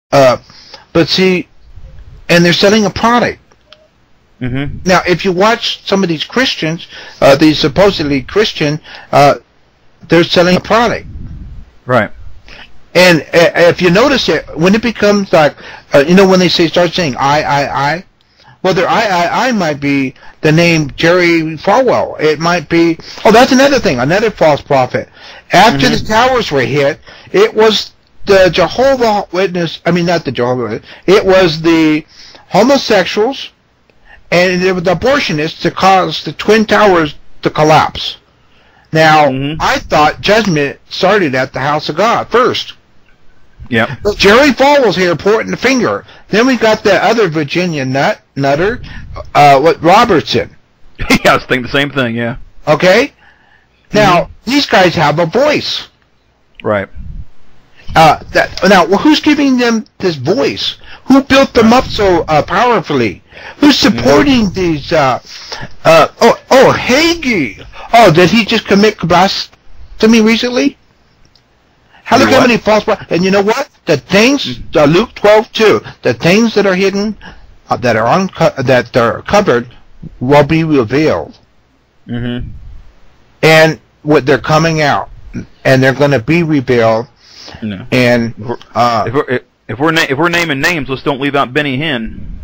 But see, and they're selling a product. Mm-hmm. Now, if you watch some of these Christians, these supposedly Christian, they're selling a product. Right. And if you notice it, when it becomes like, when they start saying I, well, their I might be the name Jerry Falwell. It might be, that's another thing, another false prophet. After the towers were hit, it was the Jehovah Witness, not the Jehovah Witness, it was the homosexuals and it was the abortionists to cause the Twin Towers to collapse. Now, I thought judgment started at the house of God first. Yeah. Jerry Falwell's here pointing the finger. Then we got the other Virginia nutter, Robertson. Yeah, I was thinking the same thing, yeah. Okay? Now, these guys have a voice. Right. Now, who's giving them this voice? Who built them up so powerfully? Who's supporting these? Hagee. Oh, did he just commit blasphemy recently? Look how many false prophets. And you know what? The things, Luke 12:2, the things that are hidden, that are covered, will be revealed. Mm-hmm. And they're coming out, and they're going to be revealed. No. And if we're naming names, let's don't leave out Benny Hinn.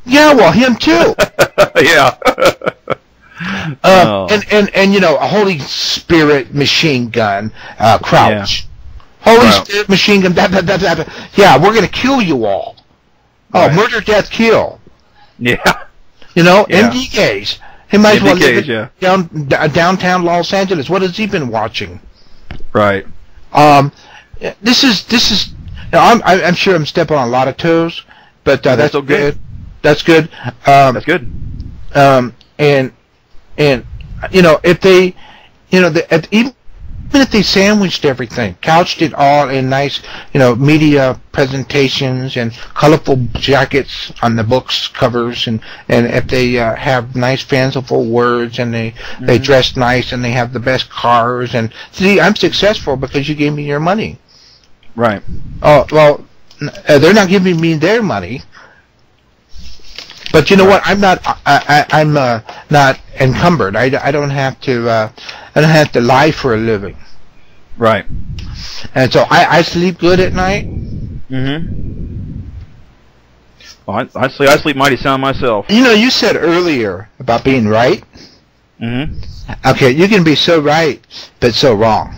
Well, him too. Yeah. And a Holy Spirit machine gun, Crouch. Yeah. Holy Spirit machine gun. Yeah, we're gonna kill you all. Oh, murder, death, kill. Yeah. MDKs. He might as well live downtown Los Angeles. What has he been watching? Right. This is. I'm sure I'm stepping on a lot of toes, but that's okay. Good. That's good. That's good. And if they, even if they sandwiched everything, couched it all in nice, media presentations and colorful jackets on the books covers, and if they have nice fanciful words and they dress nice and they have the best cars, and see, I'm successful because you gave me your money. Right. Oh, well, they're not giving me their money. But you know what? I'm not encumbered. I don't have to lie for a living. Right. And so I sleep good at night. Mm-hmm. Well, I sleep mighty sound myself. You said earlier about being right. Mm-hmm. Okay, you can be so right, but so wrong.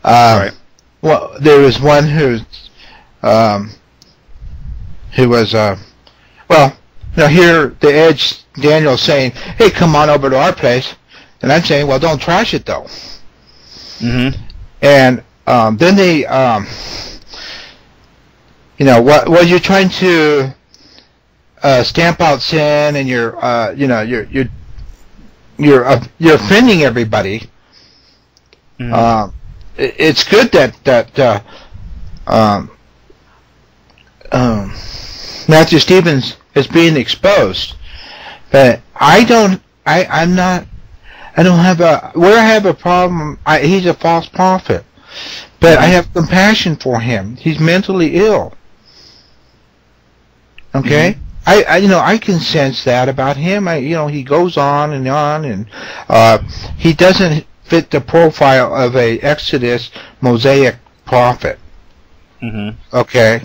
Right. Well, there was one who was here the Edge Daniel saying, "Hey, come on over to our place," and I'm saying, "Well, don't trash it though." Mm-hmm. And then they, what you're trying to stamp out sin, and you're offending everybody. Mm-hmm. It's good that Matthew Stevens is being exposed, but I don't have a problem. He's a false prophet, but I have compassion for him. He's mentally ill. Okay, I can sense that about him. He goes on, and he doesn't fit the profile of a Exodus Mosaic prophet. Mm-hmm. Okay,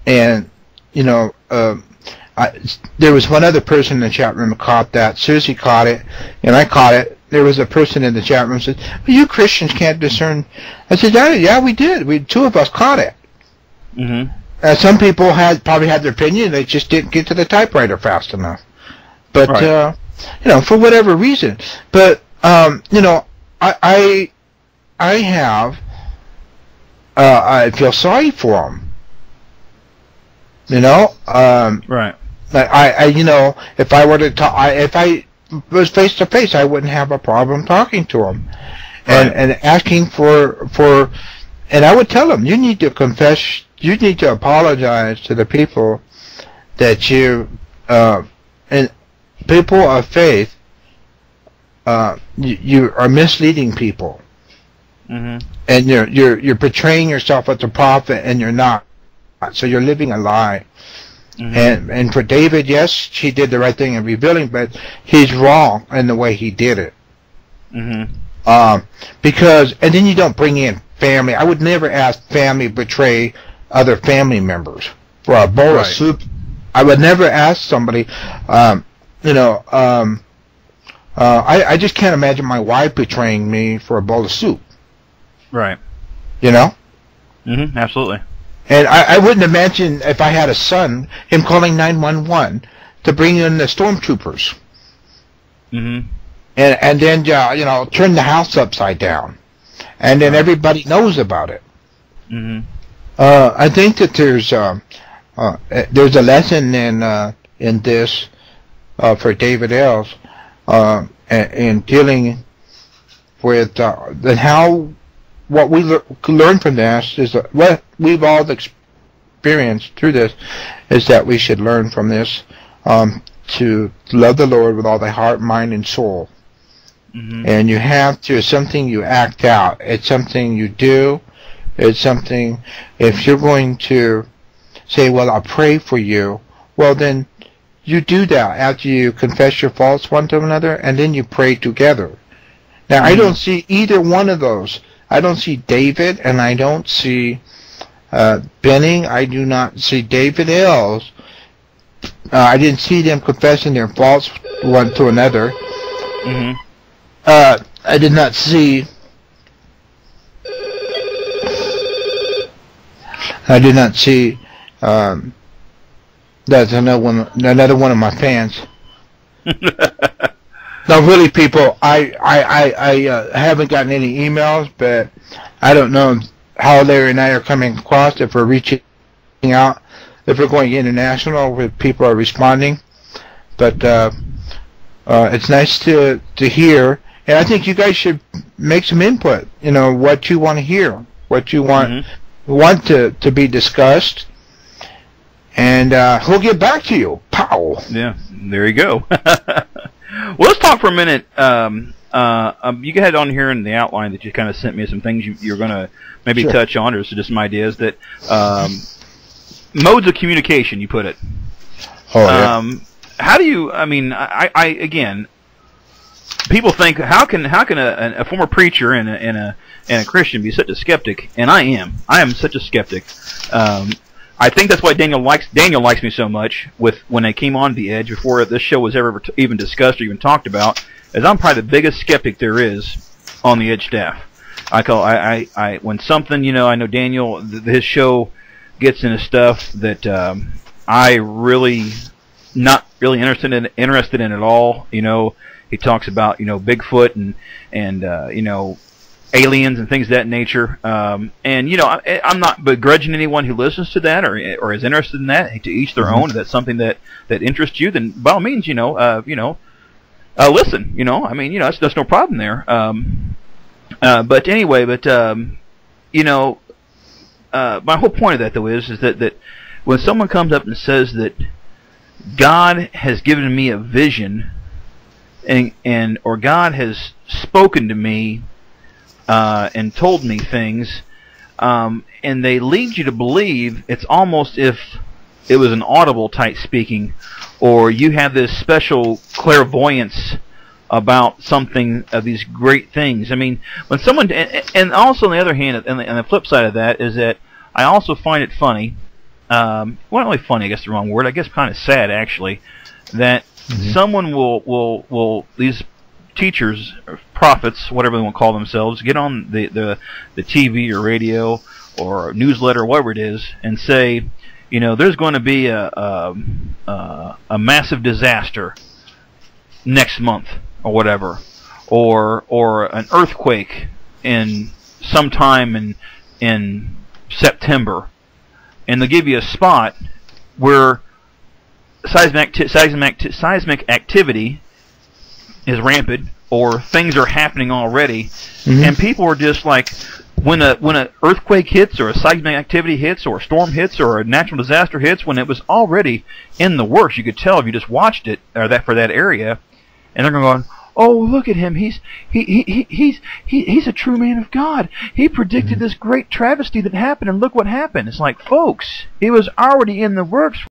and there was one other person in the chat room who caught that. Susie caught it, and I caught it. There was a person in the chat room who said, "Well, you Christians can't discern." I said, "Yeah, we did. Two of us caught it." Mm-hmm. Some people probably had their opinion. They just didn't get to the typewriter fast enough. But right. For whatever reason. But I feel sorry for them. Right. If I were to talk, if I was face to face, I wouldn't have a problem talking to him, and asking for, and I would tell him, you need to confess, you need to apologize to the people that you, and people of faith, you are misleading people. Mm-hmm. and you're portraying yourself as a prophet, and you're not. So you're living a lie. And for David, yes, he did the right thing in revealing, but he's wrong in the way he did it. Because, and then you don't bring in family. I would never ask family betray other family members for a bowl of soup. I would never ask somebody, I just can't imagine my wife betraying me for a bowl of soup. Right. You know? Absolutely. And I wouldn't imagine if I had a son, him calling 911 to bring in the stormtroopers. And then, turn the house upside down. And then everybody knows about it. I think that there's a lesson in this for David Ells in dealing with what we learn from this is that what we've all experienced through this is that we should learn from this to love the Lord with all thy heart, mind, and soul. And you have to, it's something you act out. It's something you do. It's something, if you're going to say, well, I'll pray for you, well, then you do that after you confess your faults one to another, and then you pray together. Now, I don't see either one of those. I don't see David, and I don't see Benning. I do not see David Ells. I didn't see them confessing their faults one to another. I did not see. That's another one of my fans. No, really, people. I haven't gotten any emails, but I don't know how Larry and I are coming across. If we're reaching out, if we're going international, if people are responding. But it's nice to hear, and I think you guys should make some input. What you want to hear, what you want to be discussed, and he'll get back to you. Pow. Yeah, there you go. Well, let's talk for a minute. You had on here in the outline that you kind of sent me some things you're going to maybe touch on, or just some ideas that modes of communication. You put it. How do you? I mean, I again, people think how can a former preacher and a Christian be such a skeptic? And I am such a skeptic. I think that's why Daniel likes me so much. When I came on The Edge before this show was ever even discussed or even talked about, as I'm probably the biggest skeptic there is on the Edge staff. When something, I know Daniel, his show gets into stuff that I really not really interested in at all. He talks about Bigfoot and aliens and things of that nature. And I'm not begrudging anyone who listens to that or is interested in that. To each their own. If that's something that interests you, then by all means, listen. I mean, that's no problem there. But anyway, my whole point of that though is that when someone comes up and says that God has given me a vision or God has spoken to me and told me things, and they lead you to believe it's almost if it was an audible type speaking, or you have this special clairvoyance about something of these great things. I mean, when someone, and also on the other hand, and the flip side of that is that I also find it funny, well, not really funny, I guess the wrong word, I guess kind of sad actually, that someone will these teachers, or prophets, whatever they want to call themselves, get on the TV or radio or newsletter or whatever it is and say, there's going to be a massive disaster next month or whatever, or an earthquake sometime in September, and they'll give you a spot where seismic activity is rampant, or things are happening already, and people are just like, when an earthquake hits, or a seismic activity hits, or a storm hits, or a natural disaster hits, when it was already in the works, you could tell if you just watched it, or that for that area, and they're going, oh, look at him, he's a true man of God. He predicted this great travesty that happened, and look what happened. It's like, folks, it was already in the works